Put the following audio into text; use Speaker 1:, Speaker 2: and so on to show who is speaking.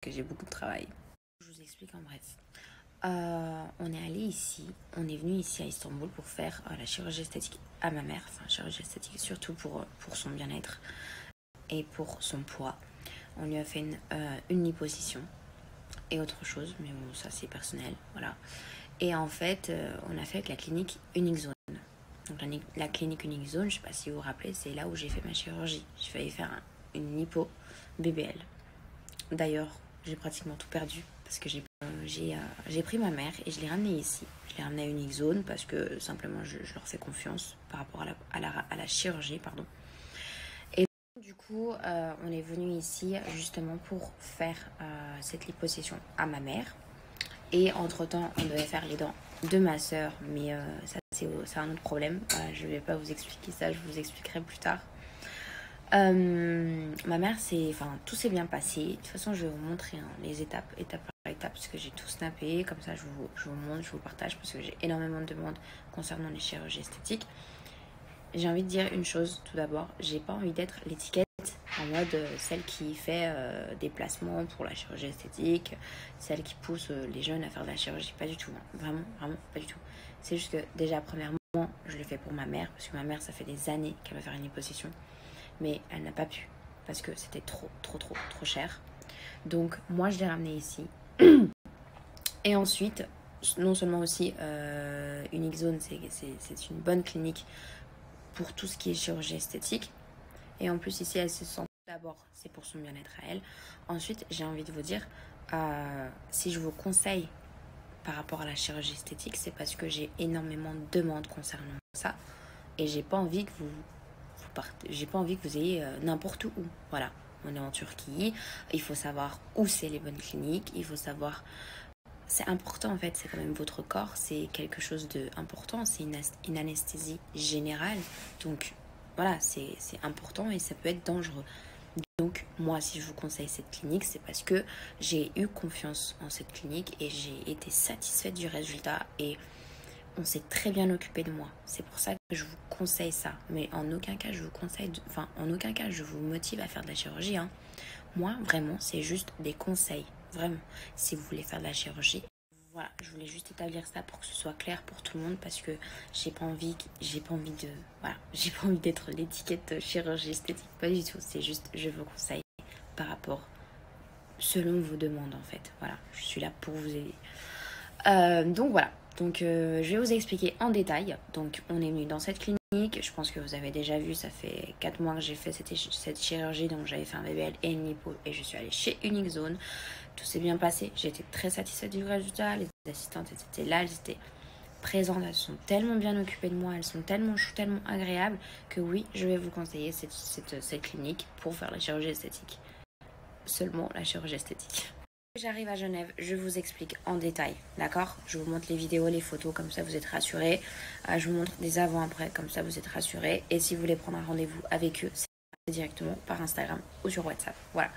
Speaker 1: que j'ai beaucoup de travail. Je vous explique en bref. On est allé ici, on est venu ici à Istanbul pour faire la chirurgie esthétique à ma mère. Enfin, chirurgie esthétique surtout pour son bien-être et pour son poids. On lui a fait une liposuction et autre chose, mais bon, ça c'est personnel, voilà. Et en fait, on a fait avec la clinique Unique Zone. Donc la clinique Unique Zone, je sais pas si vous vous rappelez, c'est là où j'ai fait ma chirurgie. J'ai failli faire une lipo BBL. D'ailleurs, j'ai pratiquement tout perdu parce que j'ai pris ma mère et je l'ai ramenée ici. Je l'ai ramenée à Unique Zone parce que simplement je leur fais confiance par rapport à la chirurgie, pardon. Et du coup, on est venu ici justement pour faire cette liposuction à ma mère. Et entre-temps, on devait faire les dents de ma soeur, mais ça c'est un autre problème. Voilà, je ne vais pas vous expliquer ça, je vous expliquerai plus tard. Ma mère, tout s'est bien passé. De toute façon, je vais vous montrer les étape par étape, parce que j'ai tout snappé. Comme ça, je vous montre, je vous partage, parce que j'ai énormément de demandes concernant les chirurgies esthétiques. J'ai envie de dire une chose, tout d'abord. J'ai pas envie d'être l'étiquette en mode celle qui fait des placements pour la chirurgie esthétique, celle qui pousse les jeunes à faire de la chirurgie. Pas du tout, hein. Vraiment pas du tout. C'est juste que déjà, premièrement, je le fais pour ma mère, parce que ma mère, ça fait des années qu'elle va faire une liposuction. Mais elle n'a pas pu parce que c'était trop cher. Donc moi je l'ai ramenée ici. Et ensuite, non seulement aussi Unique Zone, c'est une bonne clinique pour tout ce qui est chirurgie esthétique. Et en plus ici elle se sent d'abord, c'est pour son bien-être à elle. Ensuite j'ai envie de vous dire, si je vous conseille par rapport à la chirurgie esthétique, c'est parce que j'ai énormément de demandes concernant ça. Et j'ai pas envie que vous ayez n'importe où. Voilà, on est en Turquie, il faut savoir où c'est les bonnes cliniques, il faut savoir... C'est important en fait, c'est quand même votre corps, c'est quelque chose d'important, c'est une anesthésie générale. Donc voilà, c'est important et ça peut être dangereux. Donc moi, si je vous conseille cette clinique, c'est parce que j'ai eu confiance en cette clinique et j'ai été satisfaite du résultat et on s'est très bien occupé de moi. C'est pour ça que je vous conseille ça. Mais en aucun cas, je vous conseille... en aucun cas, je vous motive à faire de la chirurgie. Hein. Moi, vraiment, c'est juste des conseils. Vraiment. Si vous voulez faire de la chirurgie, voilà. Je voulais juste établir ça pour que ce soit clair pour tout le monde. Parce que j'ai pas envie d'être l'étiquette chirurgie esthétique. Pas du tout. C'est juste, je vous conseille par rapport... selon vos demandes, en fait. Voilà. Je suis là pour vous aider. Donc voilà. Donc je vais vous expliquer en détail. Donc on est venu dans cette clinique. Je pense que vous avez déjà vu, ça fait 4 mois que j'ai fait cette chirurgie. Donc j'avais fait un BBL et une lipo. Et je suis allée chez Unique Zone. Tout s'est bien passé. J'étais très satisfaite du résultat. Les assistantes elles étaient là, elles étaient présentes. Elles sont tellement bien occupées de moi. Elles sont tellement agréables que oui, je vais vous conseiller cette clinique pour faire la chirurgie esthétique. Seulement la chirurgie esthétique. J'arrive à Genève, je vous explique en détail, d'accord? Je vous montre les vidéos, les photos, comme ça vous êtes rassurés. Je vous montre des avant-après, comme ça vous êtes rassurés. Et si vous voulez prendre un rendez-vous avec eux, c'est directement par Instagram ou sur WhatsApp. Voilà.